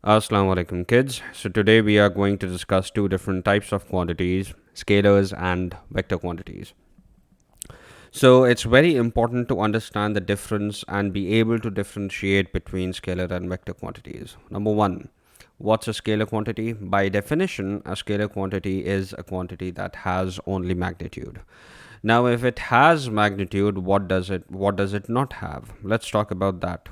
Assalamu alaikum kids. So today we are going to discuss two different types of quantities, scalars and vector quantities. So it's very important to understand the difference and be able to differentiate between scalar and vector quantities. Number one, what's a scalar quantity? By definition, a scalar quantity is a quantity that has only magnitude. Now, if it has magnitude, what does it not have? Let's talk about that.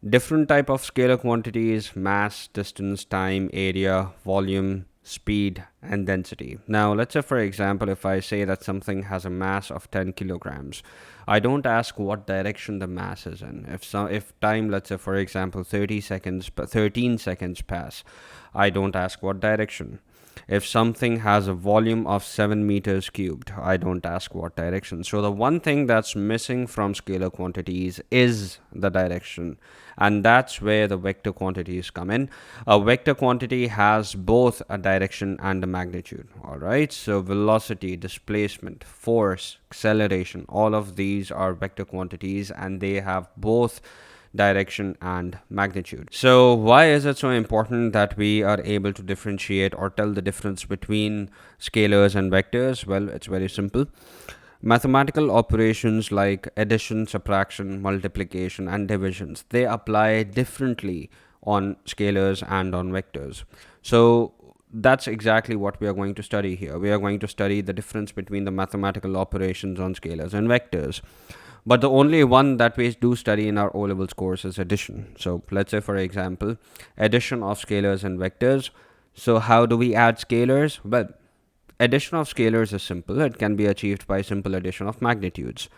Different type of scalar quantities: mass, distance, time, area, volume, speed, and density. Now, let's say for example, if I say that something has a mass of 10 kilograms, I don't ask what direction the mass is in. If time, let's say for example 13 seconds pass, I don't ask what direction. If something has a volume of 7 meters cubed, I don't ask what direction. So the one thing that's missing from scalar quantities is the direction. And that's where the vector quantities come in. A vector quantity has both a direction and a magnitude. All right. So velocity, displacement, force, acceleration, all of these are vector quantities and they have both direction and magnitude. So why is it so important that we are able to differentiate or tell the difference between scalars and vectors? Well, it's very simple. Mathematical operations like addition, subtraction, multiplication, and divisions, they apply differently on scalars and on vectors. So that's exactly what we are going to study here. We are going to study the difference between the mathematical operations on scalars and vectors. But the only one that we do study in our O-levels course is addition. So let's say, for example, addition of scalars and vectors. So how do we add scalars? Well, addition of scalars is simple. It can be achieved by simple addition of magnitudes.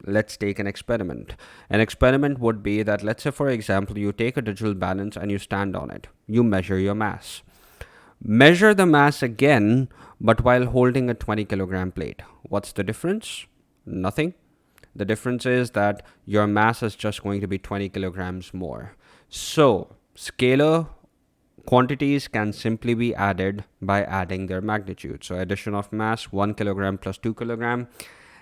Let's take an experiment. An experiment would be that, let's say, for example, you take a digital balance and you stand on it. You measure your mass. Measure the mass again, but while holding a 20 kilogram plate. What's the difference? Nothing. The difference is that your mass is just going to be 20 kilograms more. So, scalar quantities can simply be added by adding their magnitude. So, addition of mass, 1 kilogram plus 2 kilogram,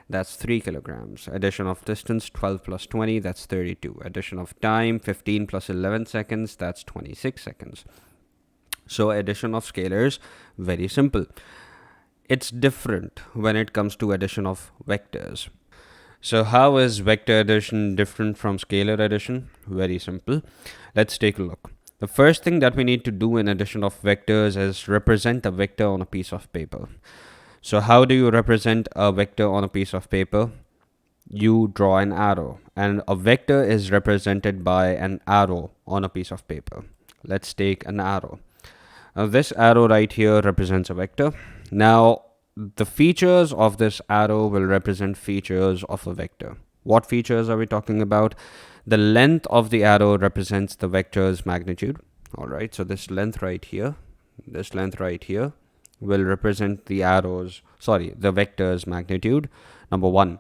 that's 3 kilograms. Addition of distance, 12 plus 20, that's 32. Addition of time, 15 plus 11 seconds, that's 26 seconds. So, addition of scalars, very simple. It's different when it comes to addition of vectors. So how is vector addition different from scalar addition? Very simple. Let's take a look. The first thing that we need to do in addition of vectors is represent a vector on a piece of paper. So how do you represent a vector on a piece of paper? You draw an arrow, and a vector is represented by an arrow on a piece of paper. Let's take an arrow. Now this arrow right here represents a vector. Now the features of this arrow will represent features of a vector. What features are we talking about? The length of the arrow represents the vector's magnitude. All right, so this length right here will represent the vector's magnitude. Number one.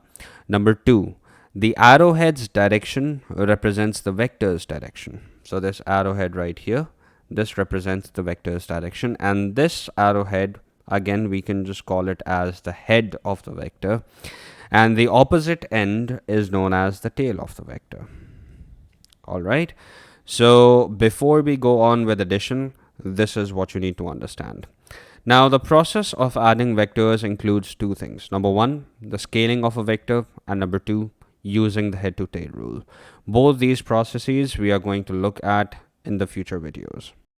Number two, the arrowhead's direction represents the vector's direction. So this arrowhead right here, this represents the vector's direction, and this arrowhead, again, we can just call it as the head of the vector, and the opposite end is known as the tail of the vector. All right. So before we go on with addition, this is what you need to understand. Now, the process of adding vectors includes two things. Number one, the scaling of a vector, and number two, using the head to tail rule. Both these processes we are going to look at in the future videos.